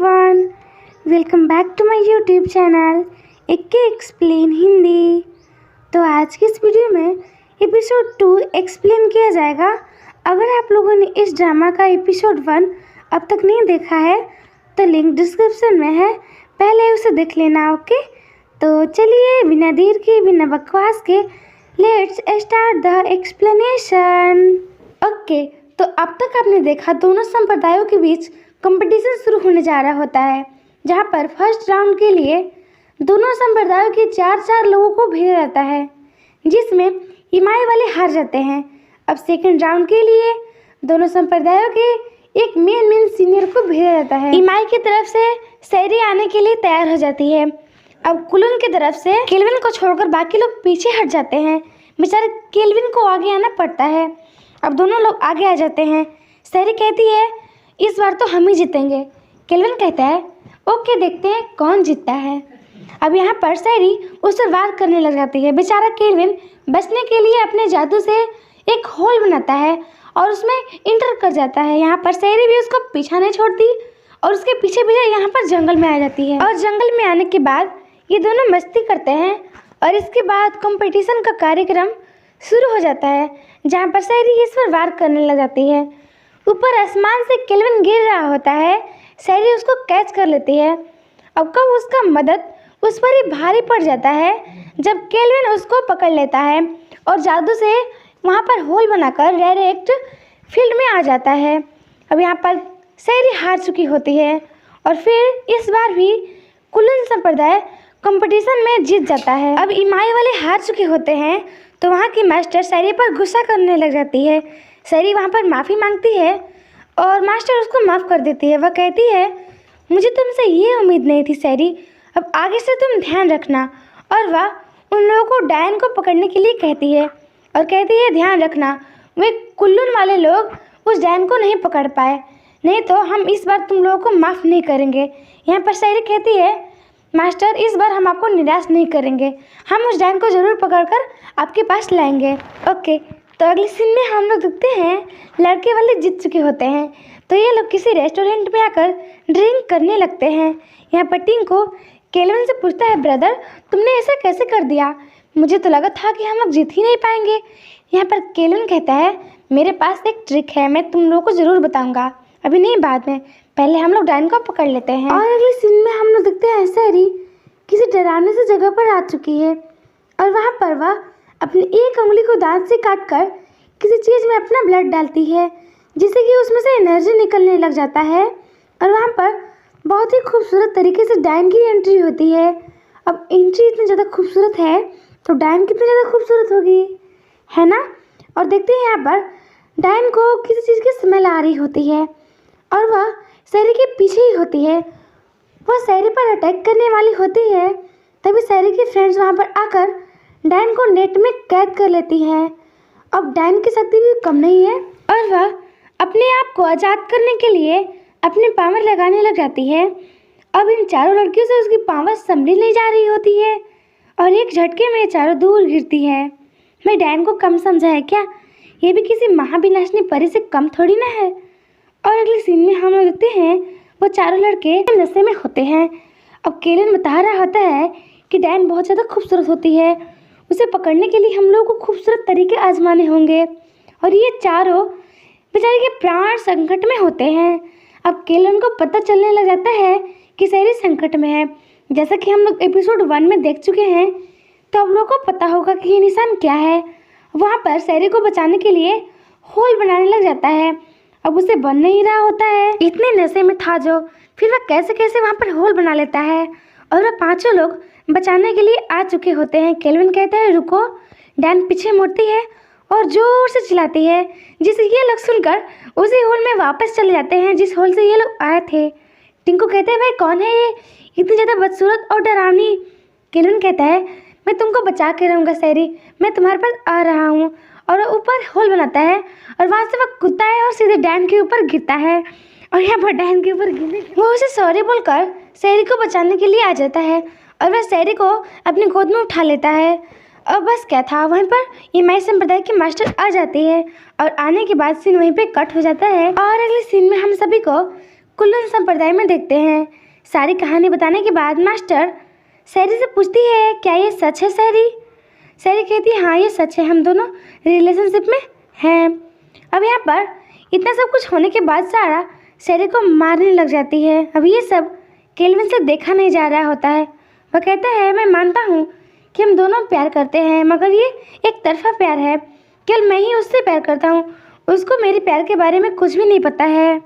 Everyone, welcome back to my YouTube channel AK explain Hindi. तो आज की इस वीडियो में एपिसोड 2 एक्सप्लेन किया जाएगा। अगर आप लोगों ने इस ड्रामा का एपिसोड 1 अब तक नहीं देखा है तो लिंक डिस्क्रिप्शन में है, पहले उसे देख लेना। ओके, तो चलिए बिना देर के बिना बकवास के let's start the explanation. Okay, तो अब तक आपने देखा दोनों संप्रदायों के बीच कंपटीशन शुरू होने जा रहा होता है, जहां पर फर्स्ट राउंड के लिए दोनों संप्रदायों के चार लोगों को भेजा जाता है, जिसमें इमाई वाले हार जाते हैं। अब सेकंड राउंड के लिए दोनों संप्रदायों के एक मेन सीनियर को भेजा जाता है। इमाई की तरफ से सैरी आने के लिए तैयार हो जाती है। अब कुलन की तरफ से केल्विन को छोड़कर बाकी लोग पीछे हट जाते हैं। बेचारे केल्विन को आगे आना पड़ता है। अब दोनों लोग आगे आ जाते हैं। सैरी कहती है इस बार तो हम ही जीतेंगे। केल्विन कहता है ओके, देखते हैं कौन जीतता है। अब यहाँ पर सैरी उस पर वार करने लग जाती है। बेचारा केल्विन बचने के लिए अपने जादू से एक होल बनाता है और उसमें इंटर कर जाता है। यहाँ पर सैरी भी उसको पीछा नहीं छोड़ती और उसके पीछे पीछे यहाँ पर जंगल में आ जाती है। और जंगल में आने के बाद ये दोनों मस्ती करते हैं और इसके बाद कंपटीशन का कार्यक्रम शुरू हो जाता है, जहाँ पर सैरी इस पर वार करने लग जाती है। ऊपर आसमान से केल्विन गिर रहा होता है, सैरी उसको कैच कर लेती है। अब कब उसका मदद उस पर ही भारी पड़ जाता है जब केल्विन उसको पकड़ लेता है और जादू से वहाँ पर होल बनाकर डायरेक्ट फील्ड में आ जाता है। अब यहाँ पर सैरी हार चुकी होती है और फिर इस बार भी कुलन संप्रदाय कंपटीशन में जीत जाता है। अब इमाई वाले हार चुके होते हैं तो वहाँ की मास्टर सैरी पर गुस्सा करने लग जाती है। सैरी वहाँ पर माफ़ी मांगती है और मास्टर उसको माफ़ कर देती है। वह कहती है मुझे तुमसे ये उम्मीद नहीं थी सैरी, अब आगे से तुम ध्यान रखना। और वह उन लोगों को डायन को पकड़ने के लिए कहती है और कहती है ध्यान रखना वे कुल्लून वाले लोग उस डायन को नहीं पकड़ पाए, नहीं तो हम इस बार तुम लोगों को माफ़ नहीं करेंगे। यहाँ पर सैरी कहती है मास्टर इस बार हम आपको निराश नहीं करेंगे, हम उस डायन को ज़रूर पकड़कर आपके पास लाएंगे। ओके, तो अगले सीन में हम लोग देखते हैं लड़के वाले जीत चुके होते हैं तो ये लोग किसी रेस्टोरेंट में आकर ड्रिंक करने लगते हैं। यहाँ पर टिंको केल्विन से पूछता है ब्रदर तुमने ऐसा कैसे कर दिया, मुझे तो लगा था कि हम लोग जीत ही नहीं पाएंगे। यहाँ पर केल्विन कहता है मेरे पास एक ट्रिक है, मैं तुम लोगों को ज़रूर बताऊँगा, अभी नहीं बाद में, पहले हम लोग डायन को पकड़ लेते हैं। और अगले सीन में हम लोग देखते हैं सैरी किसी डरावने से जगह पर आ चुकी है और वहाँ पर वह अपनी एक उंगली को दांत से काटकर किसी चीज़ में अपना ब्लड डालती है, जिससे कि उसमें से एनर्जी निकलने लग जाता है। और वहाँ पर बहुत ही खूबसूरत तरीके से डायन की एंट्री होती है। अब एंट्री इतनी ज़्यादा खूबसूरत है तो डायन कितनी ज़्यादा खूबसूरत होगी, है ना। और देखते हैं यहाँ पर डायन को किसी चीज़ की स्मेल आ रही होती है और वह सैरी के पीछे ही होती है। वह सैरी पर अटैक करने वाली होती है, तभी सैरी के फ्रेंड्स वहाँ पर आकर डायन को नेट में कैद कर लेती हैं। अब डायन की शक्ति भी कम नहीं है और वह अपने आप को आज़ाद करने के लिए अपने पावर लगाने लग जाती है। अब इन चारों लड़कियों से उसकी पावर संभली नहीं जा रही होती है और एक झटके में चारों दूर गिरती है। मैं डायन को कम समझा है क्या, ये भी किसी महाविनाशनी परी से कम थोड़ी ना है। और अगले सीन में हम लोग देखते हैं वो चारों लड़के नशे में होते हैं। अब केल्विन बता रहा होता है कि डायन बहुत ज़्यादा खूबसूरत होती है, उसे पकड़ने के लिए हम लोग को खूबसूरत तरीके आजमाने होंगे और ये चारों बेचारे के प्राण संकट में होते हैं। अब केल्विन को पता चलने लग जाता है कि सैरी संकट में है। जैसा कि हम लोग एपिसोड 1 में देख चुके हैं तो अब लोगों को पता होगा कि ये निशान क्या है। वहाँ पर सैरी को बचाने के लिए होल बनाने लग जाता है। अब उसे बन नहीं रहा होता है, इतने नशे में था जो, फिर वह कैसे कैसे वहाँ पर होल बना लेता है और वह पांचों लोग बचाने के लिए आ चुके होते हैं। केल्विन कहता है रुको, डायन पीछे मुड़ती है और जोर से चिल्लाती है, जिसे ये लोग सुनकर उसी होल में वापस चले जाते हैं जिस होल से ये लोग आए थे। टिंको कहते हैं भाई कौन है ये इतनी ज़्यादा बदसूरत और डरावनी। केल्विन कहता है मैं तुमको बचा के रहूँगा सैरी, मैं तुम्हारे पास आ रहा हूँ। और ऊपर होल बनाता है और वहाँ से वह कूदता है और सीधे डायन के ऊपर गिरता है और यहाँ पर डायन के ऊपर गिरने वो उसे सॉरी बोलकर सैरी को बचाने के लिए आ जाता है और वह सैरी को अपनी गोद में उठा लेता है। और बस क्या था, वहीं पर इमाई संप्रदाय की मास्टर आ जाती है और आने के बाद सीन वहीं पे कट हो जाता है। और अगले सीन में हम सभी को कुल्लू संप्रदाय में देखते हैं। सारी कहानी बताने के बाद मास्टर शहरी से पूछती है, क्या ये सच है शहरी? शहरी कहती है, हाँ ये सच है, हम दोनों रिलेशनशिप में हैं। अब यहाँ पर इतना सब कुछ होने के बाद सारा शहरी को मारने लग जाती है। अब ये सब केल्विन से देखा नहीं जा रहा होता है। वह कहता है, मैं मानता हूँ कि हम दोनों प्यार करते हैं, मगर ये एक तरफा प्यार है। केवल मैं ही उससे प्यार करता हूँ, उसको मेरे प्यार के बारे में कुछ भी नहीं पता है।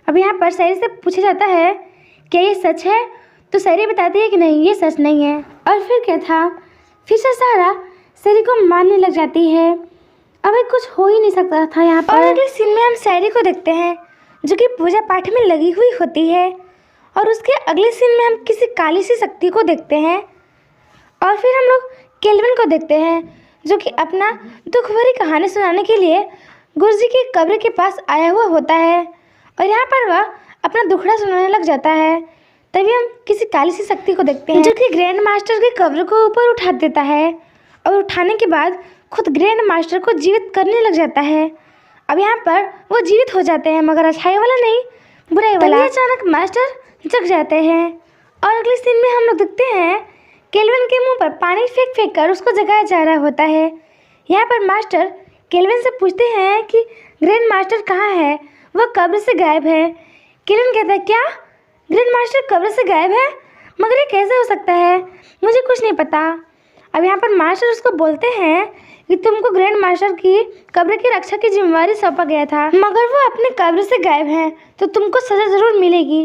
अब यहाँ पर शहरी से पूछा जाता है, क्या ये सच है? तो शहरी बताती है कि नहीं, ये सच नहीं है। और फिर क्या था, फिर से सारा शहरी को मारने लग जाती है। अब कुछ हो ही नहीं सकता था यहाँ पर। और अगले सीन में हम शहरी को देखते हैं जो कि पूजा पाठ में लगी हुई होती है। और उसके अगले सीन में हम किसी काली सी शक्ति को देखते हैं। और फिर हम लोग केल्विन को देखते हैं जो कि अपना दुख भरी कहानी सुनाने के लिए गुरुजी की कब्र के पास आया हुआ होता है। और यहाँ पर वह अपना दुखड़ा सुनाने लग जाता है। तभी हम किसी काली सी शक्ति को देखते हैं जो कि ग्रैंड मास्टर की कब्र को ऊपर उठा देता है। और उठाने के बाद खुद ग्रैंड मास्टर को जीवित करने लग जाता है। अब यहाँ पर वो जीवित हो जाते हैं, मगर अच्छाई वाला नहीं, बुराई वाला। अचानक मास्टर जग जाते हैं। और अगले सीन में हम लोग देखते हैं केल्विन के मुंह पर पानी फेंक फेंक कर उसको जगाया जा रहा होता है। यहाँ पर मास्टर केल्विन से पूछते हैं कि ग्रैंड मास्टर कहाँ है? वह कब्र से गायब है। केल्विन कहता है, क्या ग्रैंड मास्टर कब्र से गायब है? मगर ये कैसे हो सकता है? मुझे कुछ नहीं पता। अब यहाँ पर मास्टर उसको बोलते हैं कि तुमको ग्रैंड मास्टर की कब्र की रक्षा की जिम्मेवारी सौंपा गया था, मगर वो अपने कब्र से गायब हैं, तो तुमको सजा जरूर मिलेगी।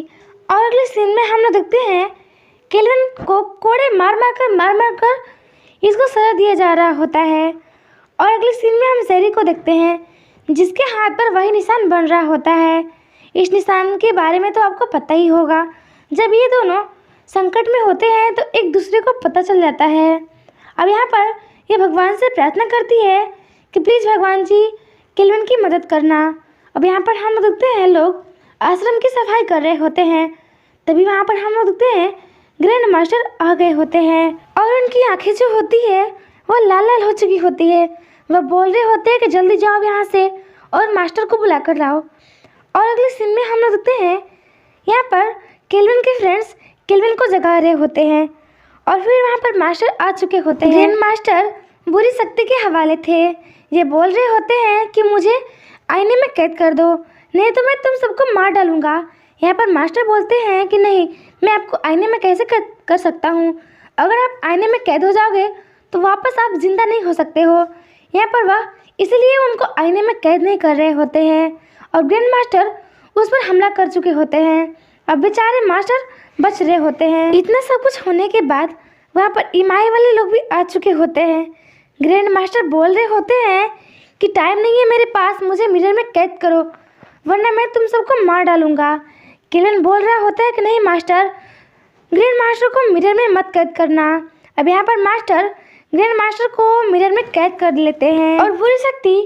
और अगले सीन में हम लोग देखते हैं केल्विन को कोड़े मार मार कर इसको सजा दिया जा रहा होता है। और अगले सीन में हम शहरी को देखते हैं जिसके हाथ पर वही निशान बन रहा होता है। इस निशान के बारे में तो आपको पता ही होगा, जब ये दोनों संकट में होते हैं तो एक दूसरे को पता चल जाता है। अब यहाँ पर ये भगवान से प्रार्थना करती है कि प्लीज़ भगवान जी केल्विन की मदद करना। अब यहाँ पर हम लोग देखते हैं लोग आश्रम की सफाई कर रहे होते हैं। तभी वहाँ पर हम लोग देखते हैं ग्रैंड मास्टर आ गए होते हैं। और उनकी आंखें जो होती है वो लाल लाल हो चुकी होती है। वह बोल रहे होते हैं कि जल्दी जाओ यहाँ से और मास्टर को बुला कर लाओ। और अगले सीन में हम लोग देखते हैं यहाँ पर केल्विन के फ्रेंड्स केल्विन को जगा रहे होते हैं। और फिर वहाँ पर मास्टर आ चुके होते हैं। ग्रैंड मास्टर बुरी शक्ति के हवाले थे। ये बोल रहे होते हैं कि मुझे आईने में कैद कर दो, नहीं तो मैं तुम सबको मार डालूंगा। यहाँ पर मास्टर बोलते हैं कि नहीं, मैं आपको आईने में कैसे कर सकता हूँ? अगर आप आईने में कैद हो जाओगे तो वापस आप जिंदा नहीं हो सकते हो। यहाँ पर वह इसलिए उनको आईने में कैद नहीं कर रहे होते हैं। और ग्रैंड मास्टर उस पर हमला कर चुके होते हैं। अब बेचारे मास्टर बच रहे होते हैं। इतना सब कुछ होने के बाद वहाँ पर इमाई वाले लोग भी आ चुके होते हैं। ग्रैंड मास्टर बोल रहे होते हैं कि टाइम नहीं है मेरे पास, मुझे मिरर में कैद करो वरना मैं तुम सबको मार डालूंगा। केल्विन बोल रहा होता है कि नहीं मास्टर, ग्रैंड मास्टर को मिरर में मत कैद करना। अब यहाँ पर मास्टर ग्रैंड मास्टर को मिरर में कैद कर लेते हैं और बुरी शक्ति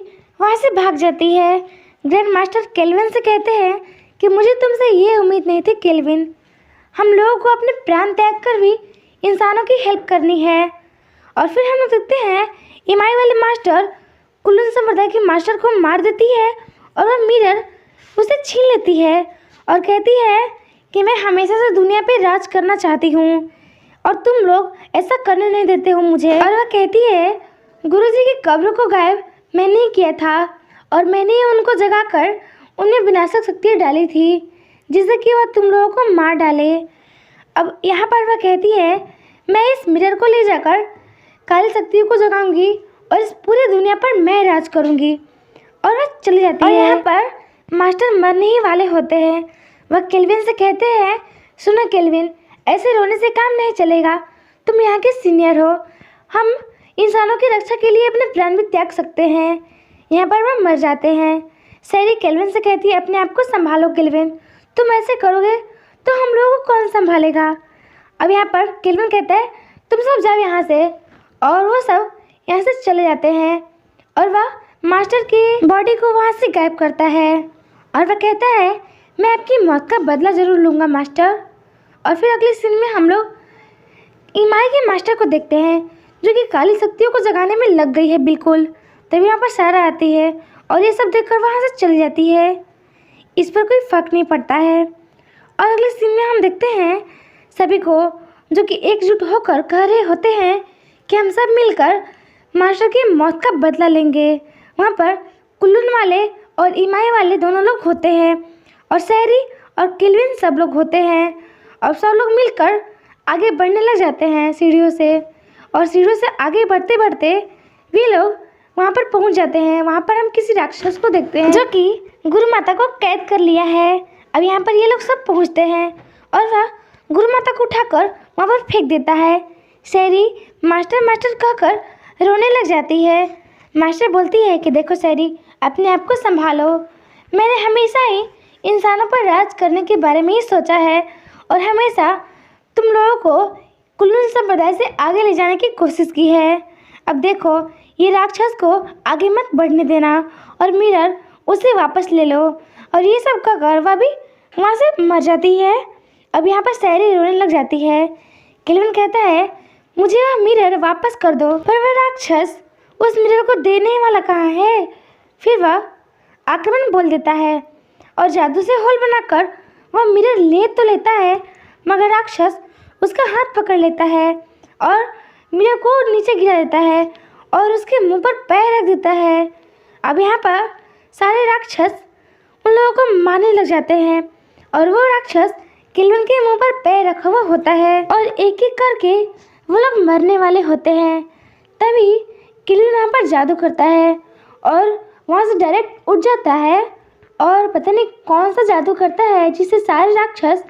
वहाँ से भाग जाती है। ग्रैंड मास्टर केल्विन से कहते हैं कि मुझे तुमसे ये उम्मीद नहीं थी केल्विन, हम लोगों को अपने प्राण त्याग कर भी इंसानों की हेल्प करनी है। और फिर हम लोग देखते हैं इमाई वाले मास्टर कुल्लू संप्रदाय के मास्टर को मार देती है और वह मिरर उसे छीन लेती है और कहती है कि मैं हमेशा से दुनिया पे राज करना चाहती हूँ और तुम लोग ऐसा करने नहीं देते हो मुझे। और वह कहती है गुरुजी की कब्र को गायब मैंने ही किया था और मैंने ही उनको जगाकर उनमें विनाशक शक्ति डाली थी जिससे कि वह तुम लोगों को मार डाले। अब यहाँ पर वह कहती है मैं इस मिरर को ले जाकर काली शक्तियों को जगाऊंगी और इस पूरी दुनिया पर मैं राज करूंगी। और वह चली जाती है। और यहाँ पर मास्टर मरने ही वाले होते हैं। वह केल्विन से कहते हैं सुनो केल्विन, ऐसे रोने से काम नहीं चलेगा, तुम यहाँ के सीनियर हो, हम इंसानों की रक्षा के लिए अपने प्राण भी त्याग सकते हैं। यहाँ पर वह मर जाते हैं। शहरी केल्विन से कहती है अपने आप को संभालो केल्विन, तुम ऐसे करोगे तो हम लोगों को कौन संभालेगा। अब यहाँ पर केल्विन कहता है तुम सब जाओ यहाँ से। और वो सब यहाँ से चले जाते हैं और वह मास्टर की बॉडी को वहाँ से गायब करता है। और वह कहता है मैं आपकी मौत का बदला ज़रूर लूँगा मास्टर। और फिर अगले सीन में हम लोग इमाई के मास्टर को देखते हैं जो कि काली शक्तियों को जगाने में लग गई है बिल्कुल। तभी यहाँ पर सारा आती है और ये सब देखकर वहाँ से चली जाती है। इस पर कोई फ़र्क नहीं पड़ता है। और अगले सीन में हम देखते हैं सभी को जो कि एकजुट होकर कह रहे होते हैं कि हम सब मिलकर मास्टर की मौत का बदला लेंगे। वहाँ पर कुल्लून वाले और इमाई वाले दोनों लोग होते हैं और सैरी और केल्विन सब लोग होते हैं और सब लोग मिलकर आगे बढ़ने लग जाते हैं सीढ़ियों से। और सीढ़ियों से आगे बढ़ते बढ़ते वे लोग वहाँ पर पहुँच जाते हैं। वहाँ पर हम किसी राक्षस को देखते हैं जो कि गुरु माता को कैद कर लिया है। अब यहाँ पर ये लोग सब पहुँचते हैं और वह गुरु माता को उठाकर वहाँ पर फेंक देता है। सैरी मास्टर मास्टर कहकर रोने लग जाती है। मास्टर बोलती है कि देखो सैरी, अपने आप को संभालो। मैंने हमेशा ही इंसानों पर राज करने के बारे में ही सोचा है और हमेशा तुम लोगों को कुल्लू संप्रदाय से आगे ले जाने की कोशिश की है। अब देखो, ये राक्षस को आगे मत बढ़ने देना और मिरर उसे वापस ले लो। और ये सब कहकर वह भी वहाँ से मर जाती है। अब यहाँ पर सैरी रोने लग जाती है। केल्विन कहता है मुझे वह मिरर वापस कर दो, पर वह राक्षस उस मिरर को देने वाला कहाँ है। फिर वह आक्रमण बोल देता है और जादू से होल बनाकर वह मिरर ले तो लेता है, मगर राक्षस उसका हाथ पकड़ लेता है और मिरर को नीचे गिरा देता है और उसके मुंह पर पैर रख देता है। अब यहाँ पर सारे राक्षस उन लोगों को मारने लग जाते हैं और वो राक्षस केल्विन के मुंह पर पैर रखा हुआ होता है और एक एक करके वो लोग मरने वाले होते हैं। तभी केल्विन वहाँ पर जादू करता है और वहाँ से डायरेक्ट उठ जाता है और पता नहीं कौन सा जादू करता है जिससे सारे राक्षस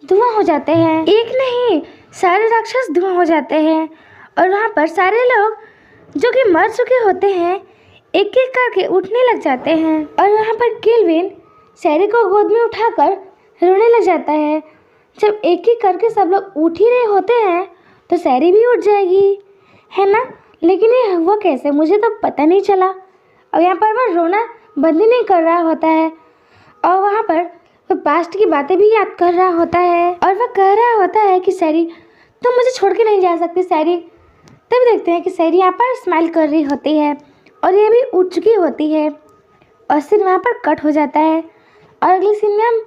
धुआं हो जाते हैं। एक नहीं, सारे राक्षस धुआं हो जाते हैं और वहाँ पर सारे लोग जो कि मर चुके होते हैं एक एक करके उठने लग जाते हैं। और वहाँ पर केल्विन सैरी को गोद में उठाकर रोने लग जाता है। जब एक एक करके सब लोग उठ ही रहे होते हैं तो सैरी भी उठ जाएगी, है ना। लेकिन ये हुआ कैसे, मुझे तो पता नहीं चला। और यहाँ पर वह रोना बंद ही नहीं कर रहा होता है और वहाँ पर वह पास्ट की बातें भी याद कर रहा होता है और वह कह रहा होता है कि सैरी तुम मुझे छोड़ के नहीं जा सकती सैरी। तभी देखते हैं कि सैरी यहाँ पर स्माइल कर रही होती है और ये भी उठ चुकी होती है और सीन वहाँ पर कट हो जाता है। और अगले सीन में हम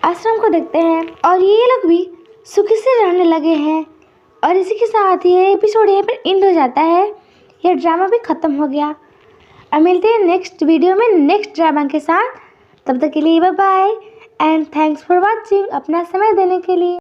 आश्रम को देखते हैं और ये लोग भी सुखी से रहने लगे हैं। और इसी के साथ ये एपिसोड यहाँ पर एंड हो जाता है। यह ड्रामा भी ख़त्म हो गया। अब मिलते हैं नेक्स्ट वीडियो में नेक्स्ट ड्रामा के साथ। तब तक के लिए bye bye and thanks for watching, अपना समय देने के लिए।